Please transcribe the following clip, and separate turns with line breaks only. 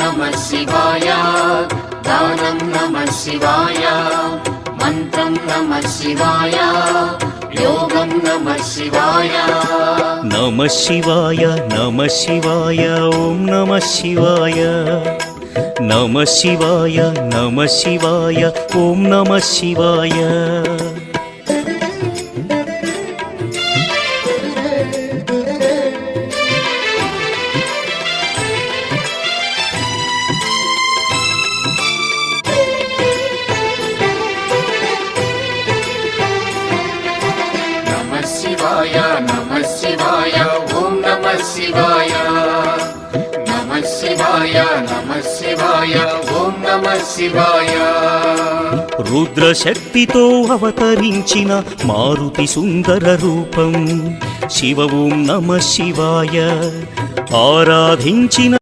नमः शिवाय दानं नमः शिवाय मंत्रं नमः शिवाय योगं नमः शिवाय
नमः शिवाय नमः शिवाय ओम नमः शिवाय नमः शिवाय नमः शिवाय ओम नमः शिवाय
नमः शिवाय ओम नमः शिवाय नमः शिवाय ओम नमः शिवाय
रुद्रशक्तितो अवतरिंचिन मारुति सुंदर रूपं शिव ओम नमः शिवाय आराधिंचिन